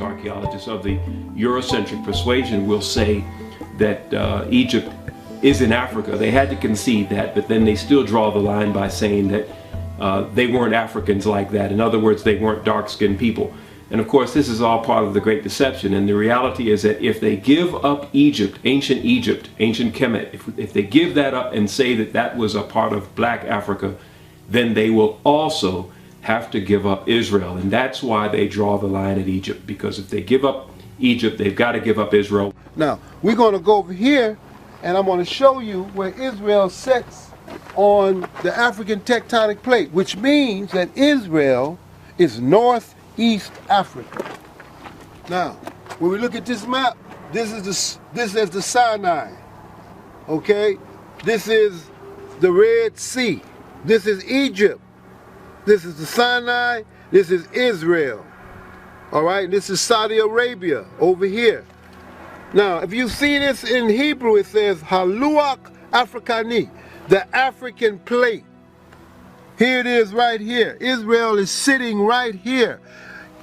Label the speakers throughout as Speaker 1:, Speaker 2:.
Speaker 1: Orthodox archaeologists of the Eurocentric persuasion will say that Egypt is in Africa. They had to concede that, but then they still draw the line by saying that they weren't Africans like that. In other words, they weren't dark-skinned people. And of course, this is all part of the Great Deception. And the reality is that if they give up Egypt, ancient Kemet, if they give that up and say that that was a part of black Africa, then they will also have to give up Israel. And that's why they draw the line at Egypt, because if they give up Egypt, they've got to give up Israel.
Speaker 2: Now, we're going to go over here, and I'm going to show you where Israel sits on the African tectonic plate, which means that Israel is northeast Africa. Now, when we look at this map, this is the Sinai. Okay? This is the Red Sea. This is Egypt. This is the Sinai. This is Israel. All right? This is Saudi Arabia over here. Now, if you see this in Hebrew, it says Haluach Afrikani, the African plate. Here it is right here. Israel is sitting right here.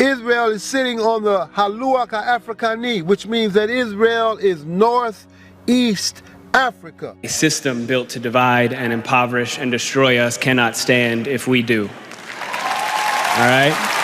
Speaker 2: Israel is sitting on the Haluach Afrikani, which means that Israel is northeast Africa.
Speaker 3: A system built to divide and impoverish and destroy us cannot stand if we do. All right?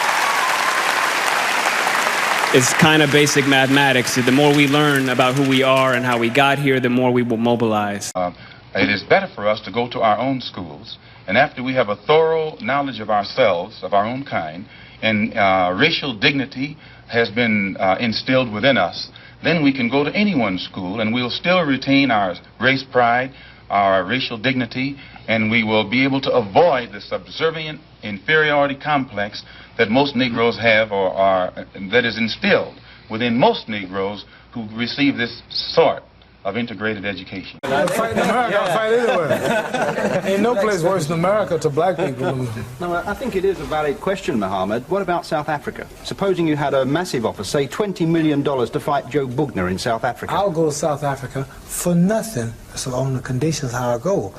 Speaker 3: It's kind of basic mathematics. The more we learn about who we are and how we got here, the more we will mobilize.
Speaker 4: It is better for us to go to our own schools, and after we have a thorough knowledge of ourselves, of our own kind, and racial dignity has been instilled within us, then we can go to anyone's school and we'll still retain our race pride, our racial dignity, and we will be able to avoid the subservient inferiority complex that most Negroes have, or that is instilled within most Negroes who receive this sort of integrated education.
Speaker 5: I fight in America, I fight anywhere. Ain't no place worse than America to black people.
Speaker 6: No, I think it is a valid question, Mohammed. What about South Africa? Supposing you had a massive offer, say $20 million to fight Joe Bugner in South Africa.
Speaker 5: I'll go to South Africa for nothing, so on the conditions how I go.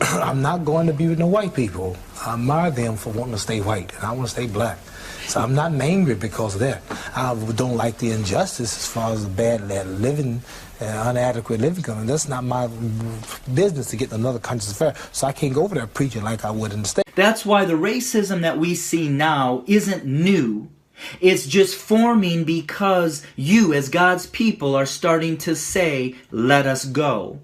Speaker 5: I'm not going to be with no white people. I admire them for wanting to stay white, and I want to stay black. So I'm not angry because of that. I don't like the injustice as far as the bad living, inadequate living. That's not my business to get in another country's affair. So I can't go over there preaching like I would in the States.
Speaker 7: That's why the racism that we see now isn't new. It's just forming because you, as God's people, are starting to say, let us go.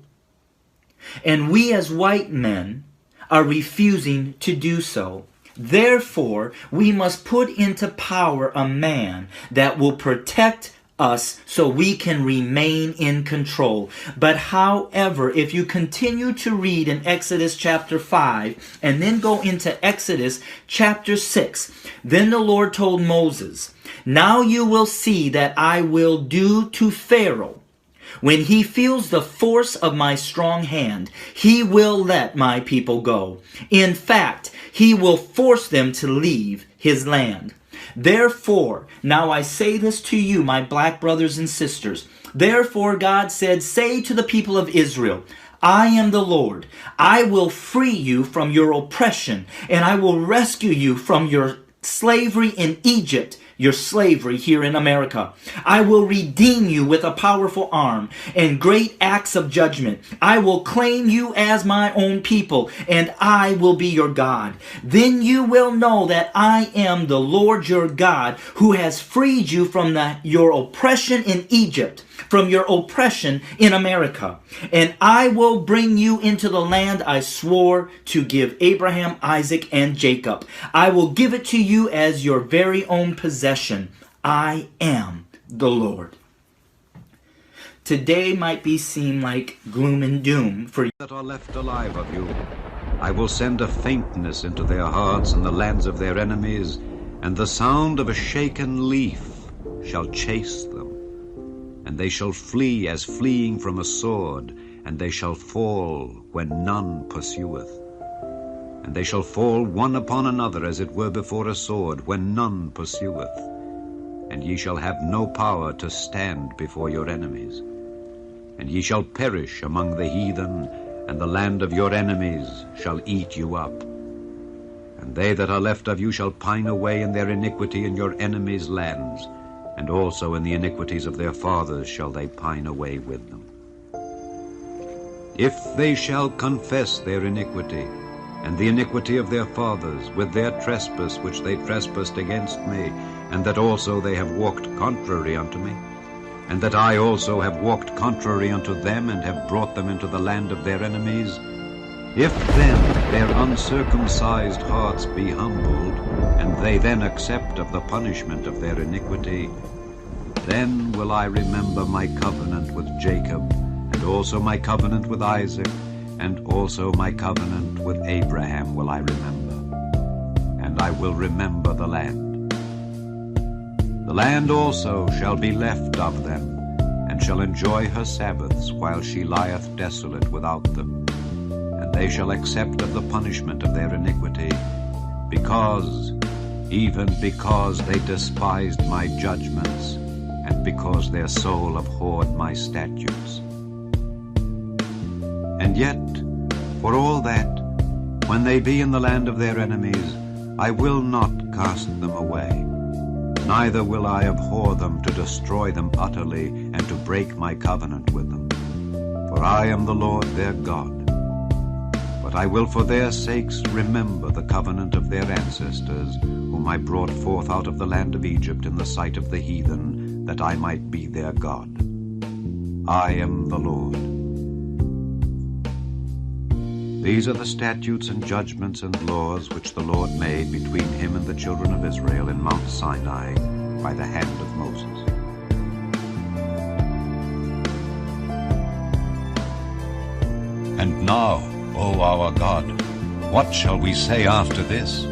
Speaker 7: And we, as white men, are refusing to do so. Therefore, we must put into power a man that will protect us so we can remain in control. But however, if you continue to read in Exodus chapter 5 and then go into Exodus chapter 6, then the Lord told Moses, now you will see that I will do to Pharaoh. When he feels the force of my strong hand, he will let my people go. In fact, he will force them to leave his land. Therefore, now I say this to you, my black brothers and sisters. Therefore, God said, say to the people of Israel, I am the Lord. I will free you from your oppression, and I will rescue you from your slavery in Egypt, your slavery here in America. I will redeem you with a powerful arm and great acts of judgment. I will claim you as my own people, and I will be your God. Then you will know that I am the Lord your God, who has freed you from your oppression in Egypt, from your oppression in America. And I will bring you into the land I swore to give Abraham, Isaac, and Jacob. I will give it to you as your very own possession. I am the Lord. Today might seem like gloom and doom for you
Speaker 8: that are left alive of you. I will send a faintness into their hearts in the lands of their enemies, and the sound of a shaken leaf shall chase them. And they shall flee as fleeing from a sword, and they shall fall when none pursueth. And they shall fall one upon another as it were before a sword, when none pursueth. And ye shall have no power to stand before your enemies. And ye shall perish among the heathen, and the land of your enemies shall eat you up. And they that are left of you shall pine away in their iniquity in your enemies' lands. and also in the iniquities of their fathers shall they pine away with them. If they shall confess their iniquity, and the iniquity of their fathers, with their trespass which they trespassed against me, and that also they have walked contrary unto me, and that I also have walked contrary unto them, and have brought them into the land of their enemies, if then their uncircumcised hearts be humbled, and they then accept of the punishment of their iniquity, then will I remember my covenant with Jacob, and also my covenant with Isaac, and also my covenant with Abraham will I remember, and I will remember the land. The land also shall be left of them, and shall enjoy her Sabbaths while she lieth desolate without them. And they shall accept of the punishment of their iniquity, even because they despised my judgments, and because their soul abhorred my statutes. And yet, for all that, when they be in the land of their enemies, I will not cast them away, neither will I abhor them to destroy them utterly, and to break my covenant with them. For I am the Lord their God. But I will for their sakes remember the covenant of their ancestors, whom I brought forth out of the land of Egypt in the sight of the heathen, that I might be their God. I am the Lord. These are the statutes and judgments and laws which the Lord made between him and the children of Israel in Mount Sinai by the hand of Moses.
Speaker 9: And now, O our God, what shall we say after this?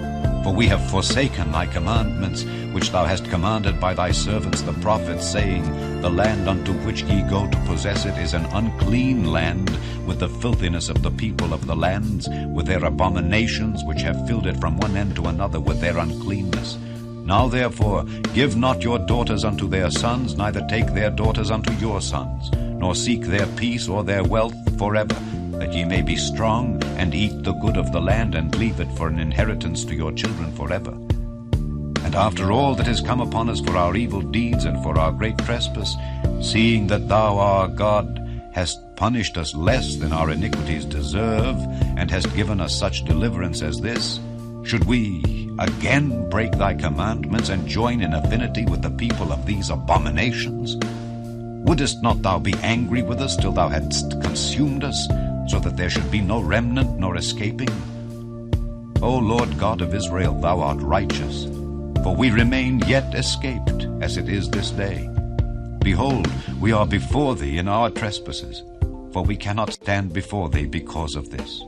Speaker 9: For we have forsaken thy commandments, which thou hast commanded by thy servants the prophets, saying, The land unto which ye go to possess it is an unclean land, with the filthiness of the people of the lands, with their abominations, which have filled it from one end to another with their uncleanness. Now therefore give not your daughters unto their sons, neither take their daughters unto your sons, nor seek their peace or their wealth forever, that ye may be strong, and eat the good of the land, and leave it for an inheritance to your children forever. And after all that has come upon us for our evil deeds and for our great trespass, seeing that thou, our God, hast punished us less than our iniquities deserve, and hast given us such deliverance as this, should we again break thy commandments, and join in affinity with the people of these abominations? Wouldest not thou be angry with us till thou hadst consumed us, so that there should be no remnant nor escaping? O Lord God of Israel, thou art righteous, for we remain yet escaped, as it is this day. Behold, we are before thee in our trespasses, for we cannot stand before thee because of this.